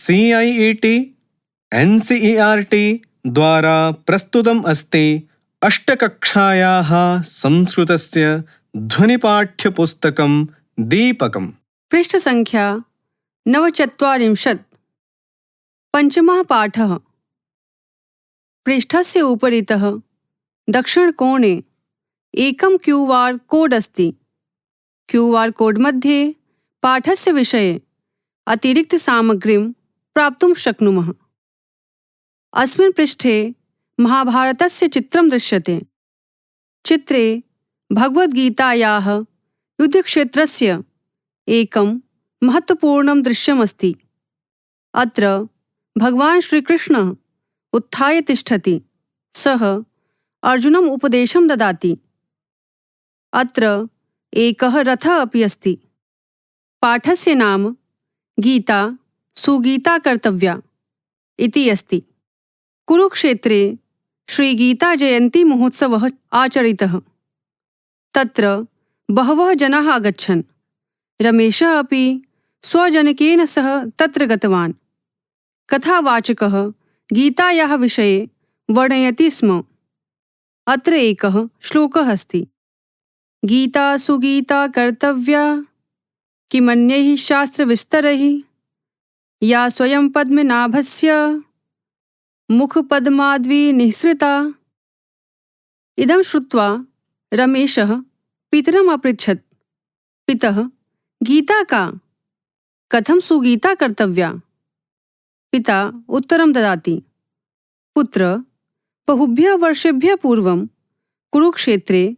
CIET NCERT द्वारा प्रस्तुतम् अस्ति अष्टकक्षायाः संस्कृतस्य ध्वनिपाठ्यपुस्तकं दीपकम्। पृष्ठसङ्ख्या 49। पञ्चमः पाठः। पृष्ठस्य उपरितः दक्षिणकोणे एकं QR कोड् अस्ति। QR कोड् मध्ये पाठस्य विषये अतिरिक्तसामग्रीं प्राप्तुं शक्नुमः। अस्मिन् पृष्ठे महाभारतस्य चित्रं दृश्यते। चित्रे भगवद्गीतायाः युद्धक्षेत्रस्य एकं महत्त्वपूर्णं दृश्यमस्ति। अत्र भगवान् श्रीकृष्णः उत्थाय तिष्ठति। सः अर्जुनम् उपदेशं ददाति। अत्र एकः रथः अपि अस्ति। पाठस्य नाम गीता सुगीता कर्तव्या इति अस्ति। कुरुक्षेत्रे श्रीगीताजयन्ती महोत्सवः आचरितः। तत्र बहवः जनाः अगच्छन्। रमेशः अपि स्वजनकेन सह तत्र गतवान्। कथावाचकः गीतायाः विषये वर्णयति स्म। अत्र एकः श्लोकः अस्ति। गीता सुगीता कर्तव्या किमन्यैः शास्त्रविस्तरैः या स्वयं पद्मनाभस्य मुखपद्माद्विनिःसृता। इदं श्रुत्वा रमेशः पितरम् अपृच्छत्, पितः गीता का? कथं सुगीता कर्तव्या? पिता उत्तरं ददाति, पुत्र, बहुभ्यः वर्षेभ्यः पूर्वं कुरुक्षेत्रे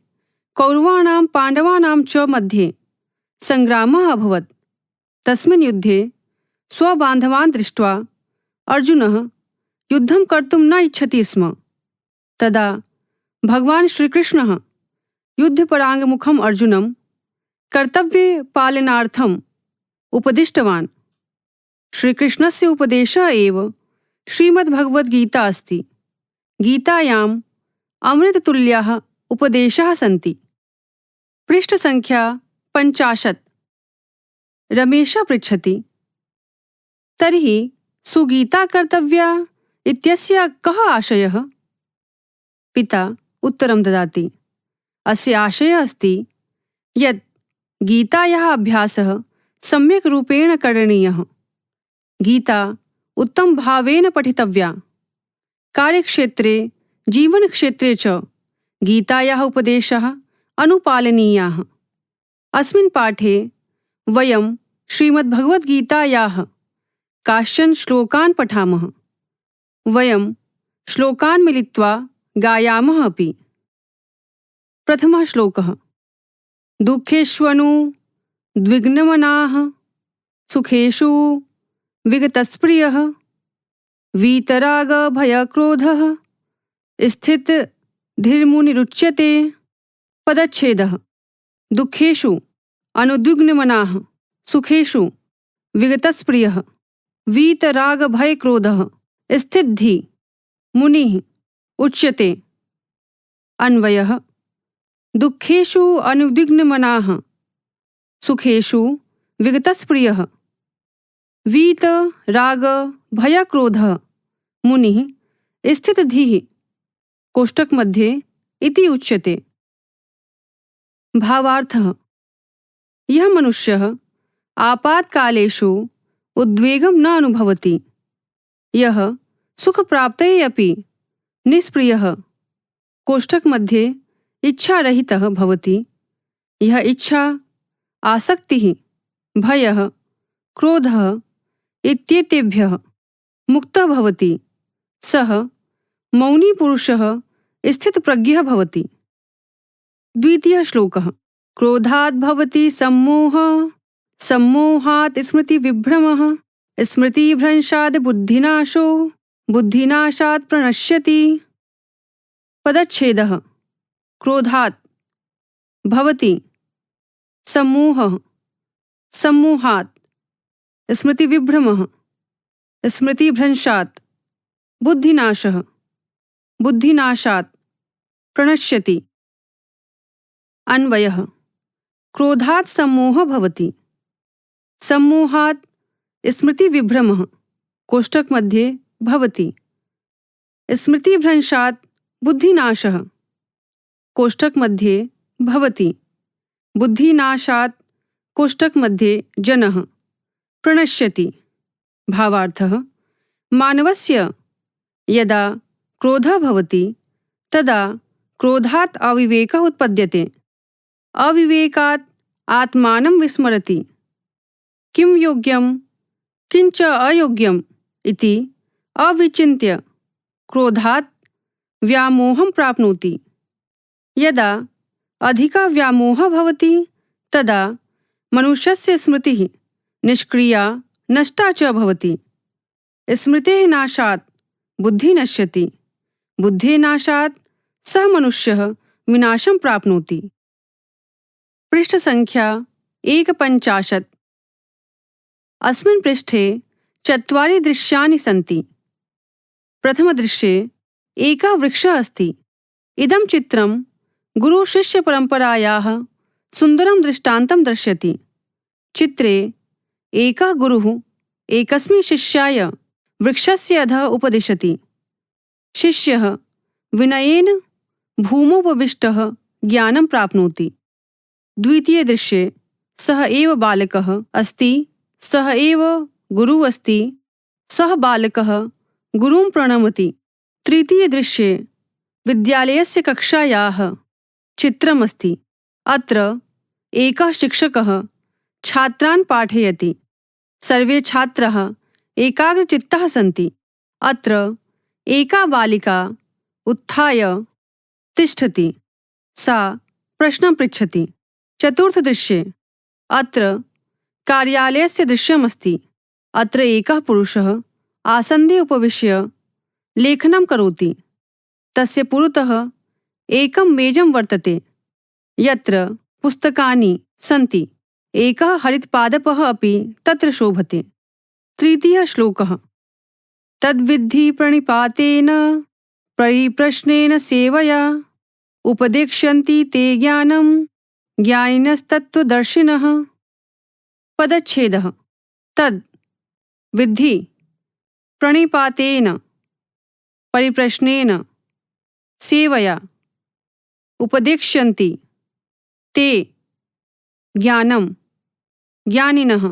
कौरवाणां पाण्डवानां च मध्ये सङ्ग्रामः अभवत्। तस्मिन् युद्धे स्वबान्धवान् दृष्ट्वा अर्जुनः युद्धं कर्तुं न इच्छति स्म। तदा भगवान् श्रीकृष्णः युद्धपराङ्गमुखम् अर्जुनं कर्तव्ये पालनार्थम् उपदिष्टवान्। श्रीकृष्णस्य उपदेशः एव श्रीमद्भगवद्गीता अस्ति। गीतायाम् अमृततुल्याः उपदेशाः सन्ति। पृष्ठसङ्ख्या 50। रमेशः पृच्छति, तर्हि सुगीता कर्तव्या इत्यस्य कः आशयः? पिता उत्तरं ददाति, अस्य आशयः अस्ति यत् गीतायाः अभ्यासः सम्यक् रूपेण करणीयः। गीता उत्तमभावेन पठितव्या। कार्यक्षेत्रे जीवनक्षेत्रे च गीतायाः उपदेशाः अनुपालनीयाः। अस्मिन् पाठे वयं श्रीमद्भगवद्गीतायाः काश्चन श्लोकान् पठामः। वयं श्लोकान् मिलित्वा गायामः अपि। प्रथमः श्लोकः। दुःखेष्वनुद्विग्नमनाः सुखेषु विगतस्पृहः वीतरागभयक्रोधः स्थितधीर्मुनिरुच्यते। पदच्छेदः। दुःखेषु अनुद्विग्नमनाः सुखेषु विगतस्पृहः वीतरागभयक्रोधः स्थितधीः मुनिः उच्यते। अन्वयः। दुःखेषु अनुद्विग्नमनाः सुखेषु विगतस्पृहः वीतरागभयक्रोधः मुनिः स्थितधीः कोष्टकमध्ये इति उच्यते। भावार्थः। यः मनुष्यः आपातकालेषु उद्वेगं न अनुभवति, यः सुखप्राप्तये अपि निष्क्रियः, कोष्टकमध्ये इच्छारहितः भवति, यः इच्छा आसक्तिः भयः क्रोधः इत्येतेभ्यः मुक्तः भवति, सः मौनी पुरुषः स्थितप्रज्ञः भवति। द्वितीयः श्लोकः। क्रोधात् भवति सम्मोहः सम्मोहात् स्मृतिविभ्रमः स्मृतिभ्रंशात् बुद्धिनाशो बुद्धिनाशात् प्रणश्यति। पदच्छेदः। क्रोधात् भवति सम्मोहः सम्मोहात् स्मृतिविभ्रमः स्मृतिभ्रंशात् बुद्धिनाशः बुद्धिनाशात् प्रणश्यति। अन्वयः। क्रोधात् सम्मोहः भवति, सम्मोहात् स्मृतिविभ्रमः कोष्टक मध्ये भवति। स्मृतिभ्रंशात् बुद्धिनाशः कोष्टक मध्ये भवति। बुद्धिनाशात् कोष्टक मध्ये जनः प्रणश्यति। भावार्थः मानवस्य यदा क्रोधः भवति तदा क्रोधात् अविवेकः उत्पद्यते। अविवेकात् आत्मानं विस्मरति। किं योग्यं किंच अयोग्यम् इति अविचिन्त्य क्रोधात् व्यामोहं प्राप्नोति। यदा अधिका व्यामोहः भवति तदा मनुष्यस्य स्मृतिः निष्क्रिया नष्टा च भवति। स्मृतेः नाशात् बुद्धिः नश्यति। बुद्धेः नाशात् सः मनुष्यः विनाशं प्राप्नोति। पृष्ठ संख्या 150। अस्मिन् पृष्ठे 4 दृश्यानि सन्ति। प्रथमदृश्ये एकः वृक्षः अस्ति। इदं चित्रं गुरुशिष्यपरम्परायाः सुन्दरं दृष्टान्तं दर्शयति। चित्रे एकः गुरुः एकस्मै शिष्याय वृक्षस्य अधः उपदिशति। शिष्यः विनयेन भूमोपविष्टः ज्ञानं प्राप्नोति। द्वितीयदृश्ये सः एव बालकः अस्ति। सः एव गुरुः अस्ति। सः बालकः गुरुं प्रणमति। तृतीयदृश्ये विद्यालयस्य कक्षायाः चित्रमस्ति। अत्र एकः शिक्षकः छात्रान् पाठयति। सर्वे छात्राः एकाग्रचित्ताः सन्ति। अत्र एका बालिका उत्थाय तिष्ठति। सा प्रश्नं पृच्छति। चतुर्थदृश्ये अत्र कार्यालयस्य दृश्यमस्ति। अत्र एकः पुरुषः आसन्दे उपविश्य लेखनं करोति। तस्य पुरतः एकं मेजं वर्तते यत्र पुस्तकानि सन्ति। एकः हरितपादपः अपि तत्र शोभते। तृतीयः श्लोकः तद्विद्धि प्रणिपातेन परिप्रश्नेन सेवया उपदेक्ष्यन्ति ते ज्ञानं ज्ञानिनस्तत्त्वदर्शिनः। पदच्छेदः तद् विद्धि प्रणिपातेन परिप्रश्नेन सेवया उपदेक्ष्यन्ति ते ज्ञानं ज्ञानिनः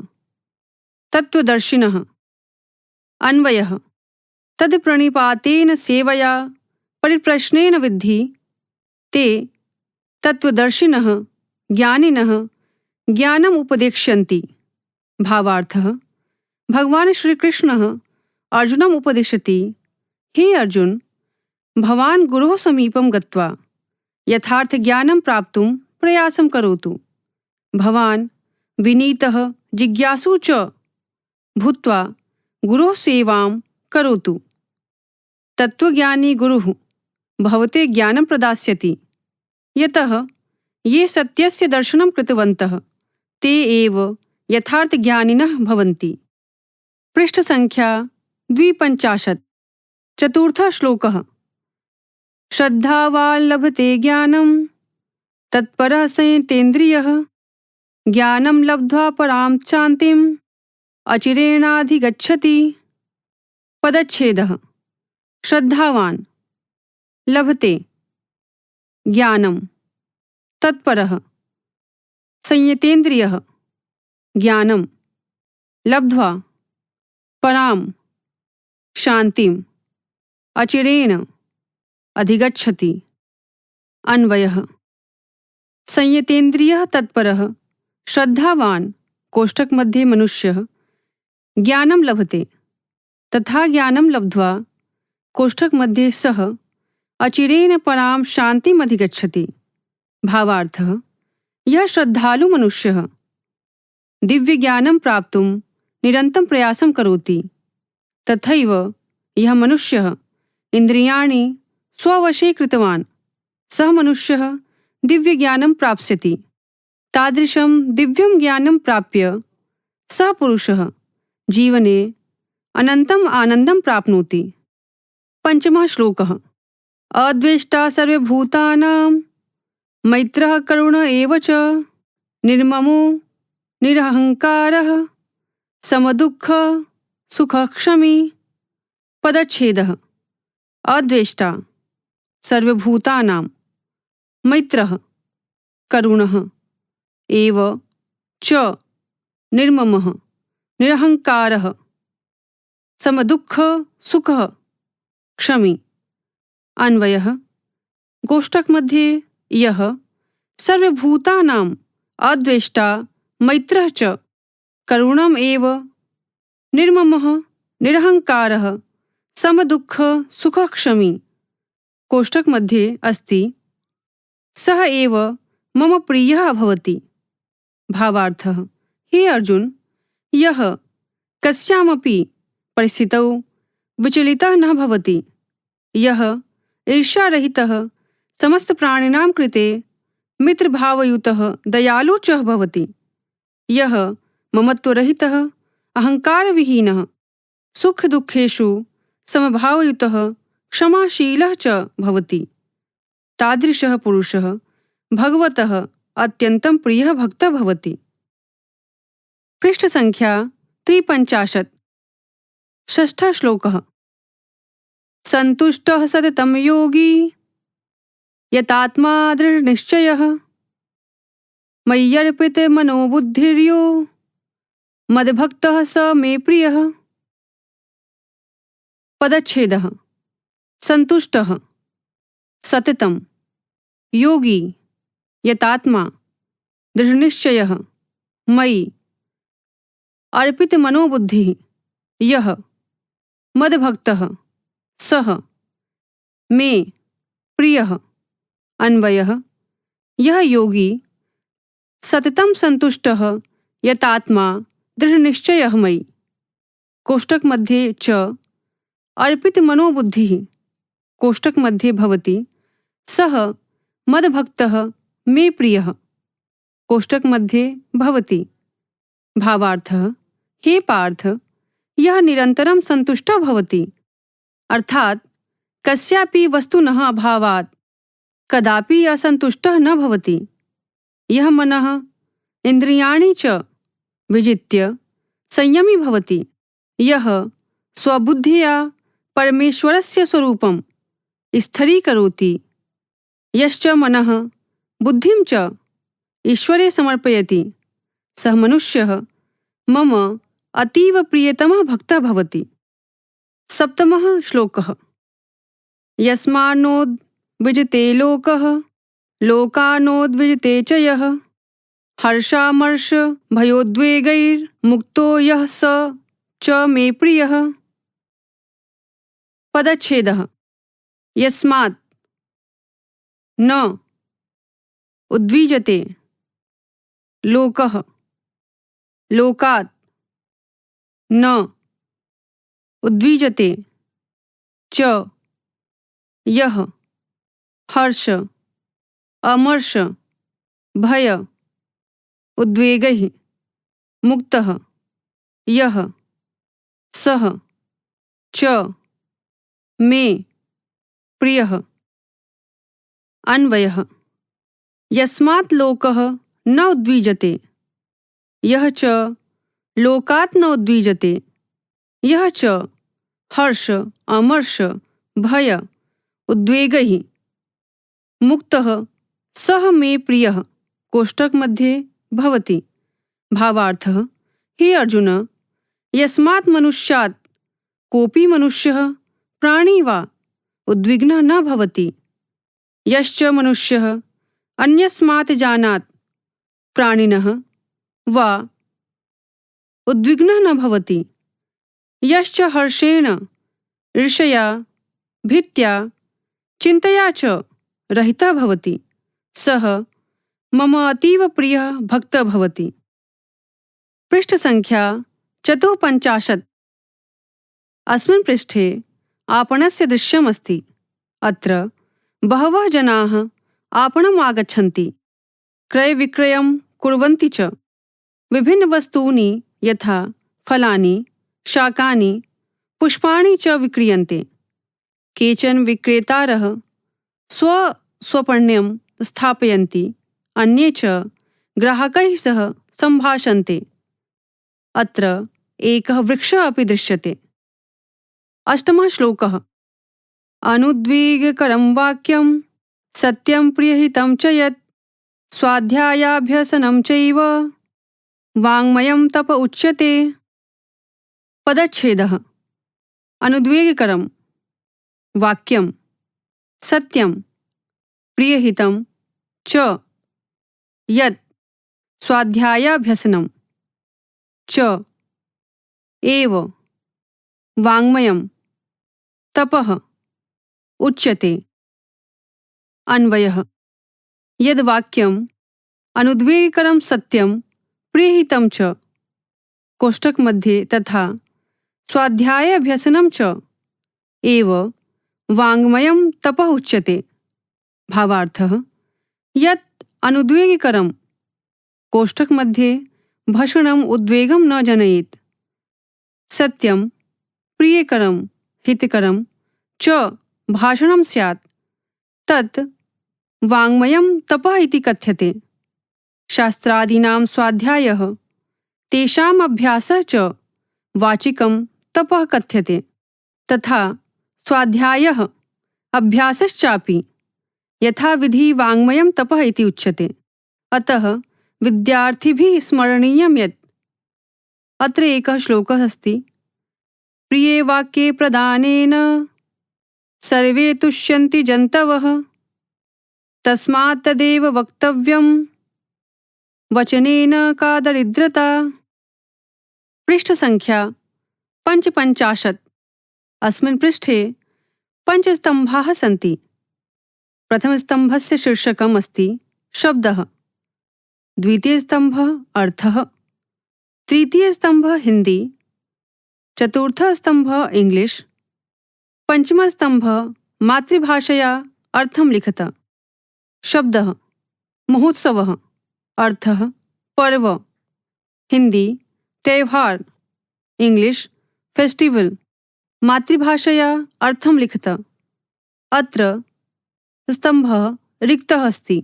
तत्त्वदर्शिनः। अन्वयः तद् प्रणिपातेन सेवया परिप्रश्नेन विद्धि ते तत्त्वदर्शिनः ज्ञानिनः ज्ञानम् उपदेक्ष्यन्ति। भावार्थः भगवान् श्रीकृष्णः अर्जुनम् उपदिशति। हे अर्जुन, भवान् गुरोः समीपं गत्वा यथार्थज्ञानं प्राप्तुं प्रयासं करोतु। भवान् विनीतः जिज्ञासु च भूत्वा गुरोः सेवां करोतु। तत्त्वज्ञानी गुरुः भवते ज्ञानं प्रदास्यति। यतः ये सत्यस्य दर्शनं कृतवन्तः ते एव यथार्थज्ञानिनः भवन्ति। पृष्ठ संख्या 250। चतुर्थः श्लोकः श्रद्धावान् लभते ज्ञानं तत्परः संयतेन्द्रियः ज्ञानं लब्ध्वा परां शान्तिम् अचिरेणाधिगच्छति। पदच्छेदः श्रद्धावान् लभते ज्ञानं तत्परः संयतेन्द्रियः ज्ञानं लब्ध्वा परां शान्तिम् अचिरेण अधिगच्छति। अन्वयः संयतेन्द्रियः तत्परः श्रद्धावान् कोष्टक मध्ये मनुष्यः ज्ञानं लभते। तथा ज्ञानं लब्ध्वा कोष्टक मध्ये सः अचिरेण परां शान्तिम् अधिगच्छति। भावार्थः यह श्रद्धालु मनुष्यः दिव्यज्ञानं प्राप्तुं निरन्तं प्रयासं करोति। तथैव यः मनुष्यः इन्द्रियाणि स्ववशे कृतवान् सः मनुष्यः दिव्यज्ञानं प्राप्स्यति। तादृशं दिव्यं ज्ञानं प्राप्य सः पुरुषः जीवने अनन्तम् आनन्दं प्राप्नोति। पंचमः श्लोकः अद्वेष्टा सर्वभूतानां मैत्रः करुण एव च निर्ममो निरहङ्कारः समदुःखः सुखक्षमी पदच्छेदः अद्वेष्टा सर्वभूतानां मैत्रः करुणः एव च निर्ममः निरहङ्कारः समदुःख सुखः क्षमी। अन्वयः कोष्टक मध्ये यः सर्वभूतानाम् अद्वेष्टा मैत्रः च करुणम् एव निर्ममः निरहङ्कारः समदुःख सुखक्षमी कोष्टक मध्ये अस्ति सः एव मम प्रियः भवति। भावार्थः हे अर्जुन, यः कस्यामपि परिस्थितौ विचलितः न भवति, यः ईर्ष्यारहितः समस्तप्राणिनां कृते मित्रभावयुतः दयालु च भवति, यः ममत्वरहितः अहङ्कारविहीनः सुखदुःखेषु समभावयुतः क्षमाशीलः च भवति, तादृशः पुरुषः भगवतः अत्यन्तं प्रियः भक्तः भवति। पृष्ठसङ्ख्या 53 षष्ठः श्लोकः। सन्तुष्टः सततं योगी यतात्मा दृढनिश्चयः मय्यर्पितमनोबुद्धिर्यो मद्भक्तः स मे प्रियः। पदच्छेदः सन्तुष्टः सततं योगी यतात्मा दृढनिश्चयः मयि अर्पितमनोबुद्धिः यः मद्भक्तः सः मे प्रियः। अन्वयः यह योगी सततं संतुष्टः यतात्मा दृढनिश्चयः मयि कोष्टक मध्ये च अर्पितमनोबुद्धिः कोष्टक मध्ये भवति सः मद्भक्तः मे प्रियः कोष्टक मध्ये भवति। भावार्थः हे पार्थ, यह निरन्तरं सन्तुष्टः भवति, अर्थात् कस्यापि वस्तुनः अभावात् कदापि असन्तुष्टः न भवति। यह मनः इन्द्रियाणि च विजित्य संयमी भवति, यः स्वबुद्ध्या परमेश्वरस्य स्वरूपं स्थिरीकरोति, यश्च मनः बुद्धिं च ईश्वरे समर्पयति, सः मनुष्यः मम अतीव प्रियतमः भक्तः भवति। सप्तमः श्लोकः। यस्मान्नोद्विजते लोकः लोकानोद्विजते च यः हर्षामर्ष भयोद्वेगैर्मुक्तो यः स च मे प्रियः। पदच्छेदः यस्मात् न उद्विजते लोकः लोकात् न उद्विजते च यः हर्ष अमर्ष भय उद्वेगैः मुक्तः यः सः च मे प्रियः। अन्वयः यस्मात् लोकः न उद्विजते यः च लोकात् न उद्विजते यः च हर्ष अमर्ष भय उद्वेगैः मुक्तः सः मे प्रियः कोष्टक मध्ये भवति। भावार्थः हे अर्जुन, यस्मात् मनुष्यात् कोऽपि मनुष्यः प्राणी वा उद्विग्नः न भवति, यश्च मनुष्यः अन्यस्मात् जानात् प्राणिनः वा उद्विग्नः न भवति, यश्च हर्षेण ईर्ष्या भीत्या चिन्तया च रहितः भवति, सः मम अतीव प्रियः भक्तः भवति। पृष्ठसङ्ख्या 54 अस्मिन् पृष्ठे आपणस्य दृश्यमस्ति। अत्र बहवः जनाः आपणम् आगच्छन्ति, क्रयविक्रयं कुर्वन्ति च। विभिन्नवस्तूनि यथा फलानि शाकानि पुष्पाणि च विक्रियन्ते। केचन विक्रेतारः स्वपण्यं स्थापयन्ति, अन्ये च ग्राहकैः सह सम्भाषन्ते। अत्र एकः वृक्षः अपि दृश्यते। अष्टमः श्लोकः। अनुद्वेगकरं वाक्यं सत्यं प्रियहितं च यत् स्वाध्यायाभ्यसनं चैव वाङ्मयं तप उच्यते। पदच्छेदः। अनुद्वेगकरं वाक्यं सत्यं प्रियहितं च यत् स्वाध्यायाभ्यसनं च एव वाङ्मयं तपः उच्यते। अन्वयः। यद् वाक्यम् अनुद्वेगकरं सत्यं प्रियहितं च कोष्टक मध्ये तथा स्वाध्यायाभ्यसनं च एव वाङ्मयं तपः उच्यते। भावार्थः। यत् अनुद्वेगकरं कोष्टक मध्ये भाषणम् उद्वेगं न जनयेत्। सत्यं प्रियकरं हितकरं च भाषणं स्यात् तत् वाङ्मयं तपः इति कथ्यते। शास्त्रादीनां स्वाध्यायः तेषाम् अभ्यासः च वाचिकं तपः कथ्यते। तथा स्वाध्यायः अभ्यासश्चापि यथाविधि वाङ्मयं तपः इति उच्यते। अतः विद्यार्थिभिः स्मरणीयं यत् अत्र एकः श्लोकः अस्ति। प्रिये वाक्ये प्रदानेन सर्वे तुष्यन्ति जन्तवः तस्मात् तदेव वक्तव्यं वचनेन का दरिद्रता। पृष्ठसङ्ख्या 55। अस्मिन् पृष्ठे 5 स्तम्भाः सन्ति। प्रथमस्तम्भस्य शीर्षकम् अस्ति शब्दः, द्वितीयस्तम्भः अर्थः, तृतीयस्तम्भः हिन्दी, चतुर्थस्तम्भः इंग्लिश, पञ्चमस्तम्भः मातृभाषया अर्थं लिखत। शब्दः महोत्सवः, अर्थः पर्व, हिंदी त्योहार, इंग्लिश फेस्टिवल, मातृभाषया अर्थं लिखत। अत्र स्तम्भः रिक्तः अस्ति।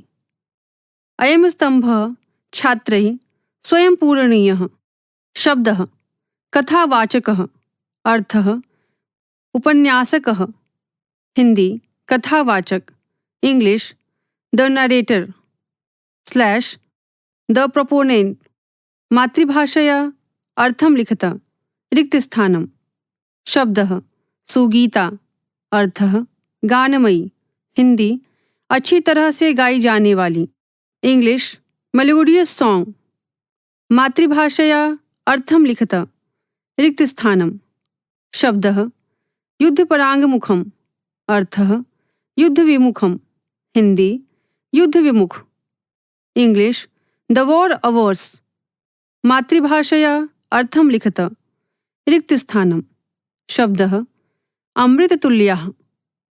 अयं स्तम्भः छात्रैः स्वयं पूरणीयः। शब्दः कथावाचकः, अर्थः उपन्यासकः, हिंदी कथावाचक, English the narrator / the proponent, मातृभाषया अर्थं लिखत। रिक्तस्थानम्। शब्दः सुगीता, अर्थः गानमयी, हिंदी अच्छी तरह से गाई जाने वाली, इंग्लिश मेलोडियस सॉन्ग, मातृभाषया अर्थं लिखत। रिक्तस्थानम्। शब्दः युद्धपरांगमुखम्, अर्थः युद्धविमुखम्, हिंदी युद्धविमुख, इंग्लिश द वॉर अवर्स, मातृभाषया अर्थं लिखत। रिक्तस्थानम्। शब्दः अमृततुल्याः,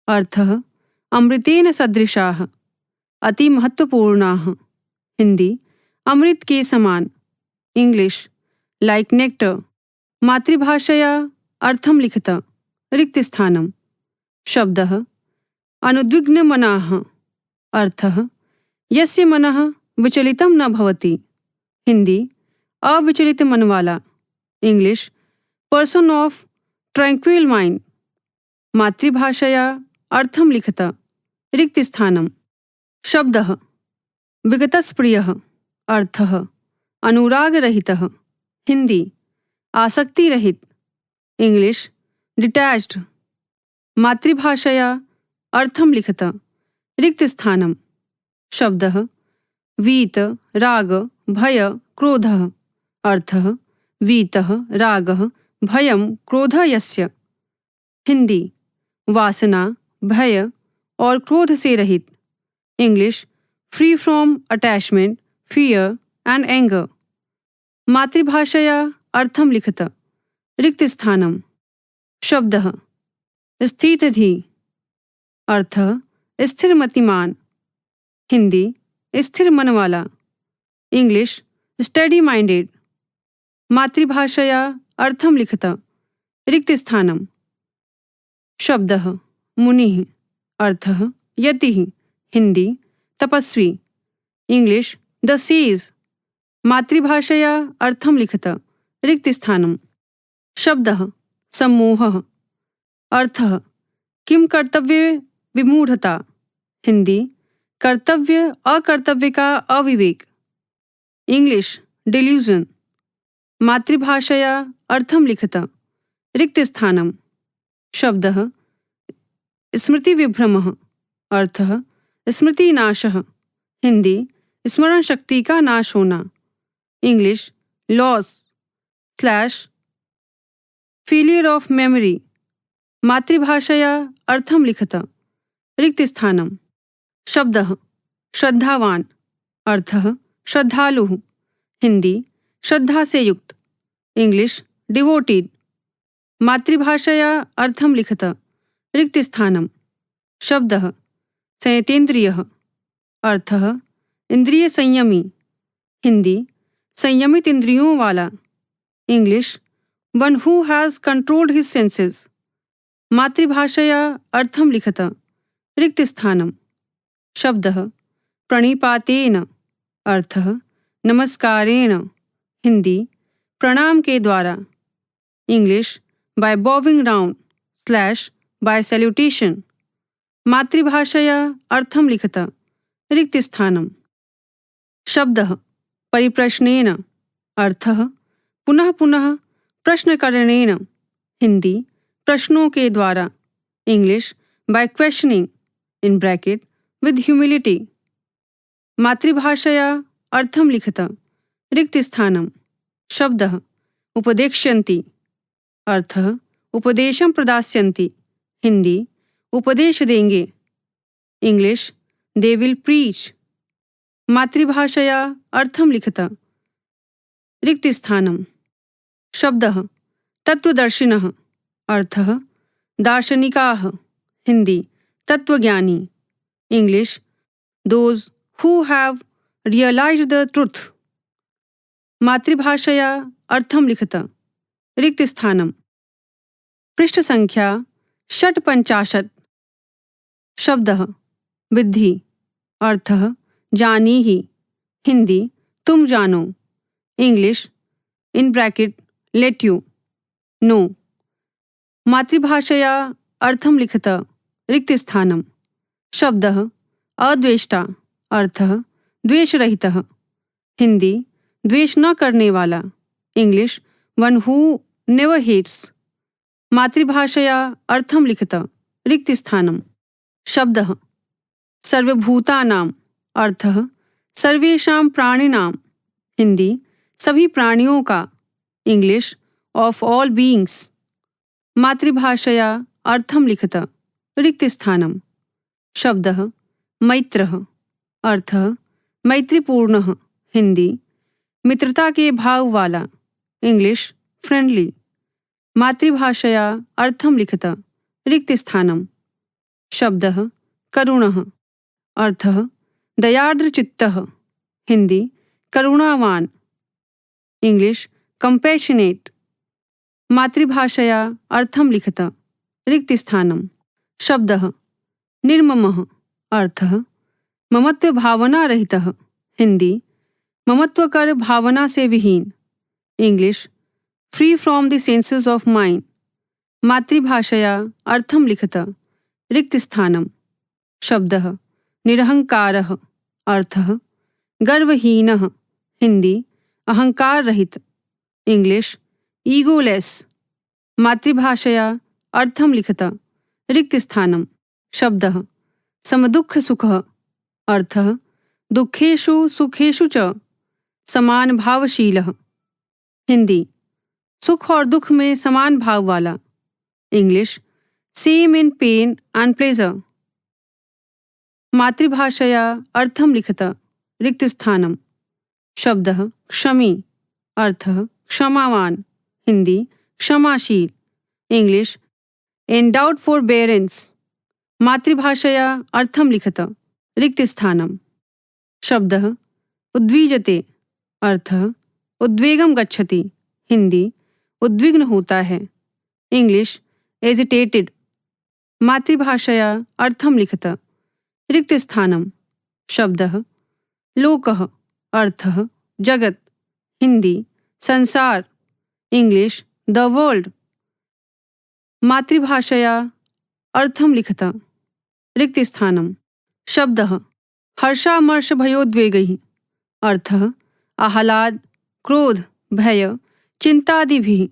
अर्थः अमृतेन सदृशाः, अति महत्वपूर्णाः, हिंदी अमृत के समान, इंग्लिश लाइक नेक्टर, मातृभाषया अर्थं लिखत। रिक्तस्थानम्। शब्दः अनुद्विग्नमनाः, अर्थः यस्य मनः विचलितं न भवति, हिंदी अविचलित मन वाला, English person of tranquil mind, मातृभाषया अर्थं लिखत। रिक्तस्थानम्। शब्दः विगतस्प्रियः, अर्थः अनुरागरहितः, हिंदी आसक्तिरहित, इंग्लिश डिटैच्ड, मातृभाषया अर्थं लिखत। रिक्तस्थानम्। शब्दः वीत राग भय क्रोधः, अर्थः वीतः रागः भयं क्रोधः यस्य, हिंदी वासना भय और क्रोध से रहित, English free from attachment fear and anger, मातृभाषया अर्थं लिखत। रिक्तस्थानम्। शब्दः स्थितधि, अर्थः स्थिरमतिमान, हिंदी स्थिर मन वाला, इंग्लिश स्टडी माइंडेड, मातृभाषया अर्थं लिखत। रिक्तस्थानम्। शब्दः मुनिः, अर्थः यतिः, हिंदी तपस्वी, इंग्लिश द सेज, मातृभाषया अर्थं लिखत। रिक्तस्थानम्। शब्दः सम्मोहः। अर्थः किं कर्तव्ये विमूढ़ता। हिंदी कर्तव्य अकर्तव्य का अविवेक। English delusion. मातृभाषया अर्थं लिखत। रिक्त स्थानम्। शब्दः स्मृतिविभ्रमः। अर्थः स्मृतिनाशः। हिंदी स्मरण शक्ति का नाश होना। English loss slash failure of memory. मातृभाषया अर्थं लिखत। रिक्त स्थानम्। शब्दः श्रद्धावान। अर्थः श्रद्धालुः। हिंदी श्रद्धा से युक्त। English devoted. मातृभाषया अर्थं लिखत। रिक्त स्थानम्। शब्दः संयतेन्द्रियः। अर्थः इंद्रिय संयमी। हिंदी संयमित इंद्रियों वाला। English one who has controlled his senses. मातृभाषया अर्थं लिखत। रिक्त स्थानम्। शब्दः प्रणिपातेन। अर्थः नमस्कारेण। हिंदी प्रणाम के द्वारा। English by bowing down slash by salutation. मातृभाषया अर्थं लिखत। रिक्त स्थानम्। शब्दः परिप्रश्नेन। अर्थः पुनः पुनः प्रश्नकरणेन। हिंदी प्रश्नों के द्वारा। English by questioning in bracket with humility. मातृभाषया अर्थं लिखत। रिक्त स्थानम्। शब्दः उपदेक्ष्यन्ति। अर्थः उपदेशं प्रदास्यन्ति। हिंदी उपदेश देंगे। English they will preach. मातृभाषया अर्थं लिखत। रिक्त स्थानम्। शब्दः तत्त्वदर्शिनः। अर्थः दार्शनिकाः। हिंदी तत्वज्ञानी। English those who have realised the truth. मातृभाषया अर्थं लिखत। रिक्त स्थानम्। पृष्ठ संख्या 56। शब्दः विद्धि। अर्थः जानीहि। हिंदी तुम जानो। English in bracket let you know. मातृभाषया अर्थं लिखत। रिक्त स्थानम्। शब्दः अद्वेष्टा। अर्थः द्वेषरहितः। हिंदी द्वेष न करने वाला। English one who never hates. मातृभाषया अर्थं लिखत। रिक्त स्थानम्। शब्दः सर्वभूतानां। अर्थः सर्वेषां प्राणिनां। हिंदी सभी प्राणियों का। English of all beings. मातृभाषया अर्थं लिखत। रिक्त स्थानम्। शब्दः मैत्रः। अर्थः मैत्रीपूर्णः। हिंदी मित्रता के भाव वाला। English friendly. मातृभाषया अर्थं लिखत। रिक्त स्थानम्। शब्दः करुणः। अर्थः दयार्द्रचित्तः। हिंदी करुणावान। English compassionate. मातृभाषया अर्थं लिखत। रिक्त स्थानम्। शब्दः निर्ममः। अर्थः ममत्व भावना रहितः। हिंदी ममत्वकर भावना से विहीन। English free from the senses of mind. मातृभाषया अर्थं लिखत। रिक्त स्थानम्। शब्दः निरहंकारः। अर्थः गर्वहीनः। हिंदी अहंकार रहित। English egoless. मातृभाषया अर्थं लिखत। रिक्त स्थानम्। शब्दः समदुःख सुखः। अर्थः दुःखेषु सुखेषु च समान भावशीलः। हिंदी सुख और दुख में समान भाव वाला। English same in pain and pleasure. मातृभाषया अर्थं लिखत। रिक्त स्थानम्। शब्दः क्षमी। अर्थः क्षमावान। हिंदी क्षमाशील। English endowed forbearance. मातृभाषया अर्थं लिखत। रिक्त स्थानम्। शब्दः उद्वीजते। अर्थः उद्वेगं गच्छति। हिंदी उद्विग्न होता है। English agitated. मातृभाषया अर्थं लिखत। रिक्त स्थानम्। शब्दः लोकः। अर्थः जगत। हिंदी संसार। English the world. मातृभाषया अर्थं लिखत। रिक्तस्थानम्। शब्दः हर्षामर्षभयोद्वेगैः। अर्थः आह्लाद, क्रोध, भय, चिंतादिभिः।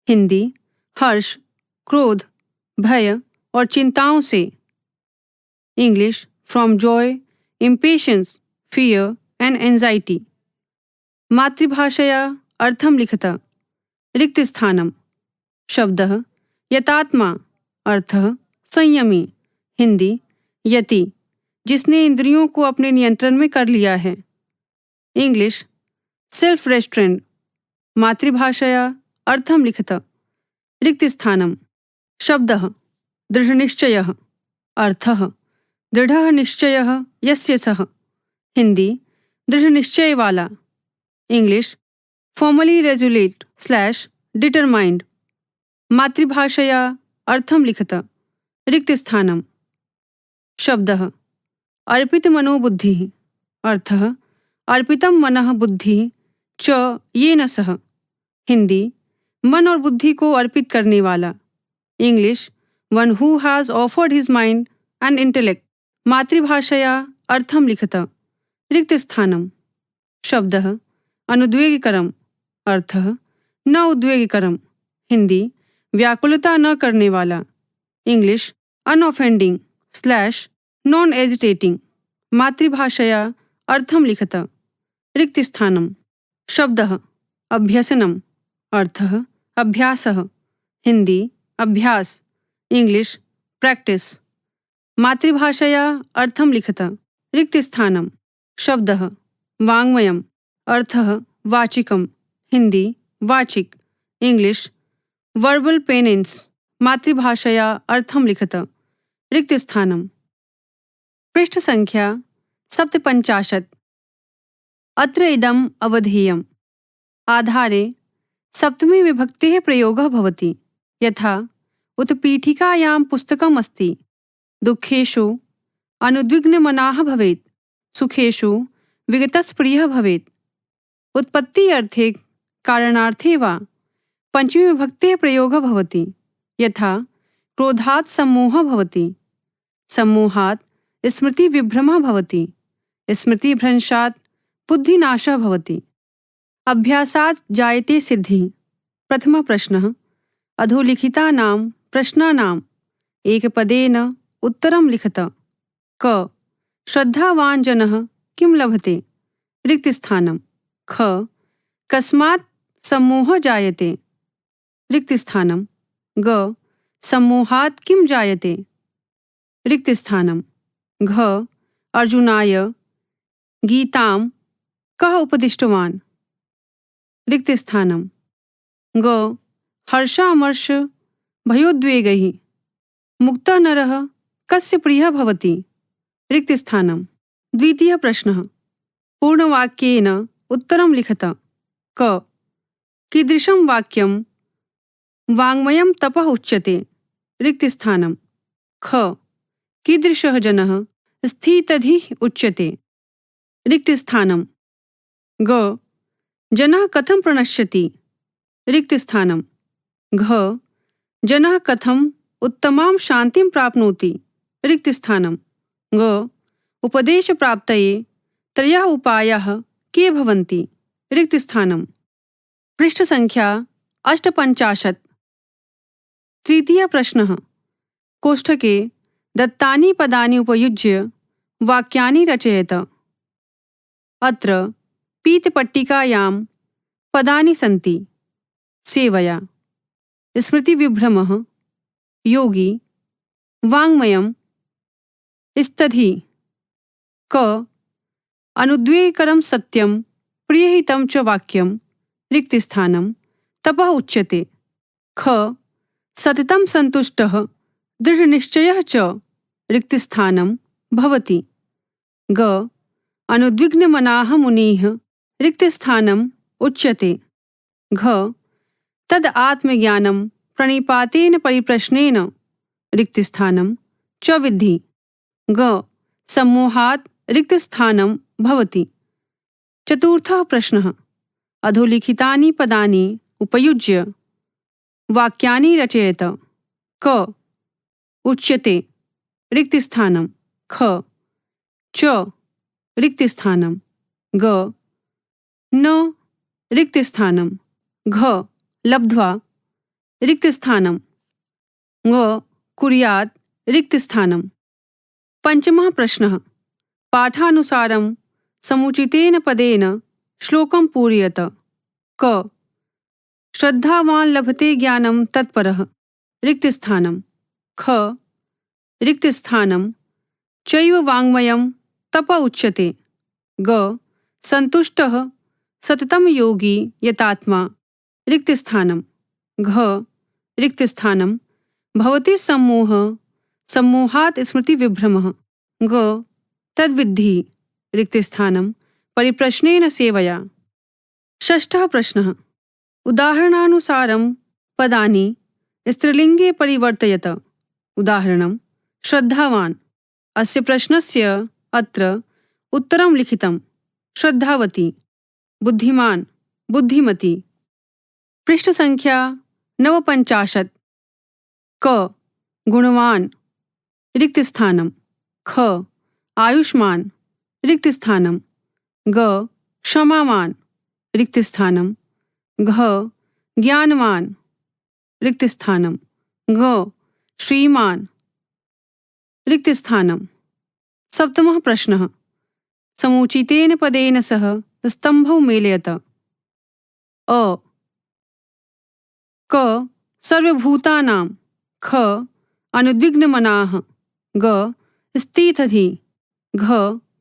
हिंदी हर्ष, क्रोध, भय और चिंताओं से। English from joy, impatience, fear and anxiety. मातृभाषया अर्थं लिखत। रिक्तस्थानम्। शब्दः यतात्मा। अर्थः संयमी। हिंदी यति, जिसने इंद्रियों को अपने नियंत्रण में कर लिया है। English self restrained. मातृभाषया अर्थं लिखत। रिक्तस्थानम्। शब्दः दृढ़निश्चयः। अर्थः दृढ़ः निश्चयः यस्य सः। हिंदी दृढ़ निश्चय वाला। English formally resolute slash determined. मातृभाषया अर्थं लिखत। रिक्तस्थानम्। शब्दः अर्पित मनोबुद्धिः। अर्थः अर्पितं मनः बुद्धिः च येन सह। हिंदी मन और बुद्धि को अर्पित करने वाला। English one who has offered his mind and intellect. मातृभाषया अर्थं लिखत। रिक्तस्थानम्। शब्दः अनुद्वेगकरम्। अर्थः न उद्वेगकरम्। हिंदी व्याकुलता न करने वाला। English unoffending slash non agitating. मातृभाषया अर्थं लिखत। रिक्तस्थानम्। शब्दः अभ्यसनम्। अर्थः अभ्यासः। हिंदी अभ्यास। English practice. मातृभाषया अर्थं लिखत। रिक्तस्थानम्। शब्दः वाङ्मयम्। अर्थः वाचिकम्। हिंदी वाचिक। English verbal penance. मातृभाषया अर्थं लिखत। रिक्तस्थानम्। पृष्ठ संख्या 57। अत्र इदम् अवधेयम्। आधारे सप्तमी विभक्तेः प्रयोगः भवति। यथा उत्पीठिकायां पुस्तकम् अस्ति। दुःखेषु अनुद्विग्नमनाः भवेत्। सुखेषु विगतस्प्रियः भवेत्। उत्पत्ति अर्थे कारणार्थे वा पंचमी विभक्तेः प्रयोगः भवति। यथा क्रोधात् सम्मोहः भवति। सम्मोहात् स्मृतिविभ्रमः भवति। स्मृतिभ्रंशात् बुद्धिनाशः भवति। अभ्यासात् जायते सिद्धिः। प्रथमः प्रश्नः अधोलिखितानां प्रश्नानाम् एकपदेन उत्तरं लिखत। क श्रद्धावान् जनः किं लभते। रिक्तस्थानम्। ख कस्मात् सम्मोहः जायते। रिक्तस्थानम्। ग सम्मोहात् किं जायते। रिक्तस्थानम्। घ अर्जुनाय गीतां कः उपदिष्टवान्। रिक्तस्थानम्। ग हर्षामर्ष भयोद्वेगैः मुक्तः नरः कस्य प्रियः भवति। रिक्तस्थानम्। द्वितीयः प्रश्नः पूर्णवाक्येन उत्तरं लिखत। क कीदृशं वाक्यं वाङ्मयं तपः उच्यते। रिक्तस्थानम्। ख कीदृशः जनः स्थितधिः उच्यते। रिक्तस्थानम्। ग जनः कथं प्रणश्यति। रिक्तस्थानम्। घ जनः कथम् उत्तमां शान्तिं प्राप्नोति। रिक्तस्थानम्। ग उपदेशप्राप्तये त्रयः उपायाः के भवन्ति। रिक्तस्थानम्। पृष्ठ संख्या 58। तृतीयः प्रश्नः कोष्ठके दत्तानि पदानि उपयुज्य वाक्यानि रचयत। अत्र पीतपट्टिकायां पदानि सन्ति। सेवया, स्मृतिविभ्रमः, योगी, वाङ्मयम्, स्तधि। क अनुद्वेगकरं सत्यं प्रियहितं च वाक्यं। रिक्तस्थानं तपः उच्यते। ख सततं सन्तुष्टः दृढनिश्चयः च। रिक्तस्थानं भवति। ग अनुद्विग्नमनाः मुनिः। रिक्तस्थानम् उच्यते। घ तद् आत्मज्ञानं प्रणिपातेन परिप्रश्नेन। रिक्तस्थानं च विद्धि। ग सम्मोहात् रिक्तस्थानं भवति। चतुर्थः प्रश्नः अधोलिखितानि पदानि उपयुज्य वाक्यानि रचयेत। क उच्यते रिक्तस्थानं। ख च रिक्तस्थानं। ग न रिक्तस्थानं। घ लब्ध्वा रिक्तस्थानं। ङ कुर्यात् रिक्तस्थानं। पञ्चमः प्रश्नः। पाठानुसारं समुचितेन पदेन श्लोकं पूरयत। क श्रद्धावान् लभते ज्ञानं तत्परः। रिक्तस्थानं। ख रिक्तस्थानं चैव वाङ्मयं तप उच्यते। ग सन्तुष्टः सततं योगी यतात्मा। रिक्तस्थानं। घ रिक्तस्थानं भवति सम्मोहात् स्मृतिविभ्रमः। ग तद्विद्धि रिक्तस्थानं परिप्रश्नेन सेवया। षष्ठः प्रश्नः। उदाहरणानुसारं पदानि स्त्रीलिङ्गे परिवर्तयत। उदाहरणं श्रद्धावान्। अस्य प्रश्नस्य अत्र उत्तरं लिखितं। श्रद्धावती। बुद्धिमान् बुद्धिमती। पृष्ठसङ्ख्या 49। क गुणवान् रिक्तस्थानं। ख आयुष्मान् रिक्तस्थानं। ग क्षमावान् रिक्तस्थानं। घ ज्ञानवान् रिक्तस्थानं। ग श्रीमान् रिक्तस्थानं। सप्तमः प्रश्नः। समुचितेन पदेन सह स्तम्भौ मेलयत। अ क सर्वभूतानां। ख अनुद्विग्नमनाः। ग स्थितधि। घ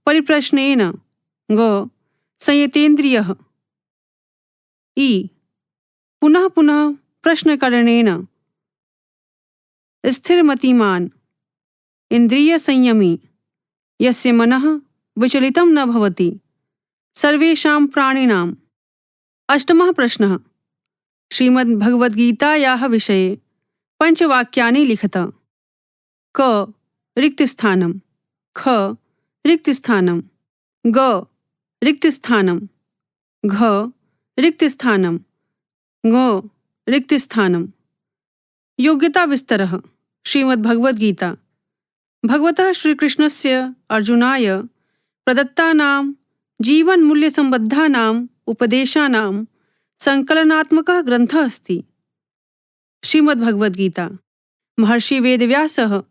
परिप्रश्नेन। ग संयतेन्द्रियः। इ पुनः पुनः प्रश्नकरणेन। स्थिरमतिमान् इन्द्रियसंयमी यस्य मनः विचलितं न भवति सर्वेषां प्राणिनाम्। अष्टमः प्रश्नः। श्रीमद्भगवद्गीतायाः विषये पञ्चवाक्यानि लिखत। क रिक्तस्थानं। ख रिक्तस्थानं। ग रिक्तस्थानं। घ रिक्तस्थानं। ङ रिक्तस्थानं। योग्यता विस्तरः। श्रीमद्भगवद्गीता भगवतः श्रीकृष्णस्य अर्जुनाय प्रदत्तानां जीवनमूल्यसम्बद्धानाम् उपदेशानां संकलनात्मकः ग्रन्थः अस्ति। श्रीमद्भगवद्गीता। महर्षि वेदव्यासः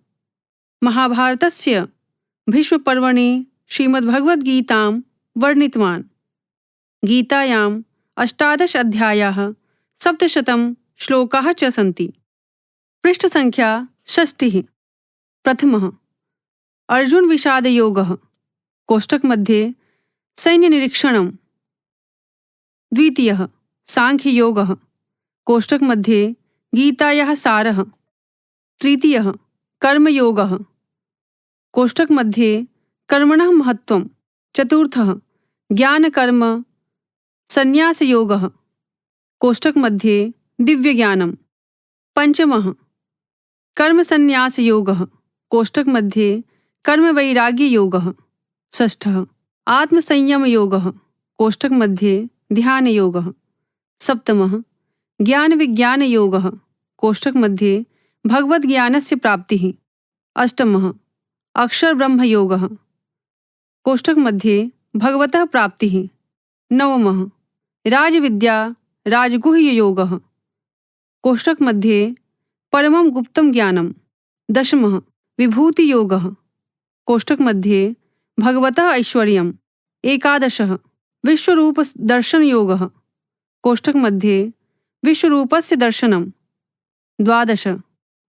महाभारतस्य भीष्मपर्वणि श्रीमद्भगवद्गीतां वर्णितवान्। गीतायां 18 अध्यायाः 700 श्लोकाः च सन्ति। पृष्ठसङ्ख्या 6। प्रथमः अर्जुनविषादयोगः। कोष्टकमध्ये सैन्यनिरीक्षणम्। द्वितीयः साङ्ख्ययोगः। कोष्टकमध्ये गीतायाः सारः। तृतीयः कर्मयोगः। कोष्टकमध्ये कर्मणः महत्त्वं। चतुर्थः ज्ञानकर्म संन्यासयोगः। कोष्टकमध्ये दिव्यज्ञानम्। पञ्चमः कर्मसन्न्यासयोगः। कोष्टकमध्ये कर्मवैराग्ययोगः। षष्ठः आत्मसंयमयोगः। कोष्टकमध्ये ध्यानयोगः। सप्तमः ज्ञानविज्ञानयोगः। कोष्टकमध्ये भगवद्ज्ञानस्य प्राप्तिः। अष्टमः अक्षरब्रह्मयोगः। कोष्टकमध्ये भगवतः प्राप्तिः। नवमः राजविद्या राजगुह्ययोगः। कोष्टकमध्ये परमं गुप्तं ज्ञानम्। दशमः विभूतियोगः। कोष्टकमध्ये भगवतः ऐश्वर्यम्। एकादशः विश्वरूपदर्शनयोगः। कोष्टकमध्ये विश्वरूपस्य दर्शनम्। द्वादश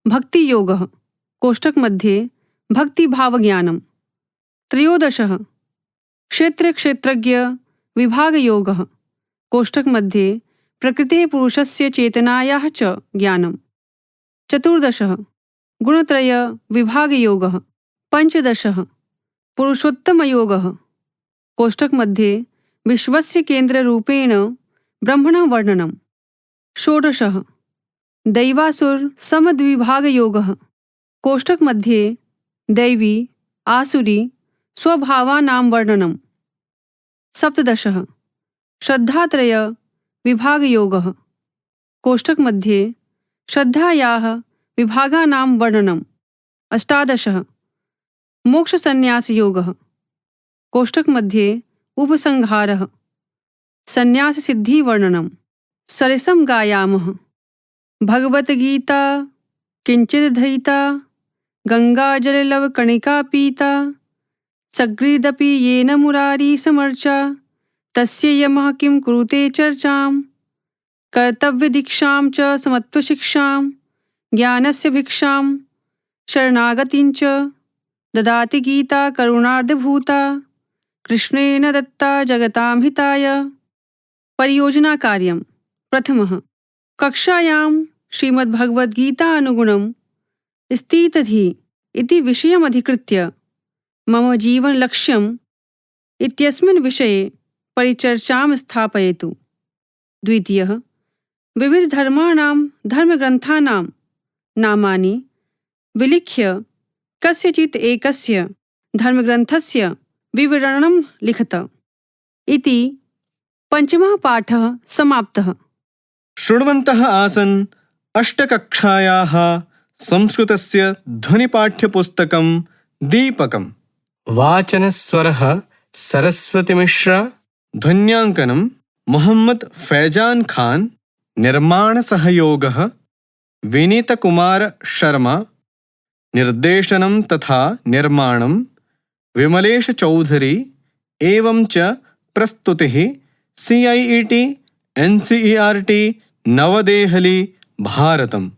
भक्तियोगः। कोष्टकमध्ये भक्तिभावज्ञानम्। त्रयोदशः क्षेत्रक्षेत्रज्ञविभागयोगः। कोष्टकमध्ये प्रकृतेः पुरुषस्य चेतनायाः च ज्ञानम्। चतुर्दशः गुणत्रयविभागयोगः। पञ्चदशः पुरुषोत्तमयोगः। कोष्टकमध्ये विश्वस्य केन्द्ररूपेण ब्रह्मणः वर्णनम्। षोडशः दैवासुरसमद्विभागयोगः। कोष्टकमध्ये दैवी आसुरी स्वभावानां वर्णनम्। सप्तदशः श्रद्धात्रयविभागयोगः। कोष्टकमध्ये श्रद्धायाः विभागानां वर्णनम्। 18 मोक्षसन्न्यासयोगः। कोष्टकमध्ये उपसंहारः। सन्न्याससिद्धिवर्णनम्। सरसं गायामः। भगवद्गीता किञ्चिदधीता, गङ्गाजललवकणिका पीता, सगृदपि येन मुरारीसमर्चा, तस्य यमः किं कुरुते चर्चाम्। कर्तव्यदीक्षां च समत्वशिक्षां, ज्ञानस्य भिक्षां शरणागतिं च ददाति गीता करुणार्धभूता, कृष्णेन दत्ता जगतां हिताय। परियोजनाकार्यम्। प्रथमः, कक्षायां श्रीमद्भगवद्गीतानुगुणं स्थितधिः इति विषयमधिकृत्य मम जीवनलक्ष्यम् इत्यस्मिन् विषये परिचर्चां स्थापयतु। द्वितीयः, विविधधर्माणां धर्मग्रन्थानां नामानि विलिख्य कस्यचित् एकस्य धर्मग्रन्थस्य विवरणं लिखत। इति पञ्चमः पाठः समाप्तः। शृण्वन्तः आसन् अष्टकक्षायाः संस्कृतस्य ध्वनिपाठ्यपुस्तकं दीपकम्। वाचनस्वरः सरस्वतीमिश्रा। ध्वन्याङ्कनं मोहम्मद फैजान खान। निर्माणसहयोगः विनीतकुमार शर्मा। निर्देशनं तथा निर्माणं विमलेश चौधरी। एवं च प्रस्तुतिः CIET NCERT नवदेहली भारतम्।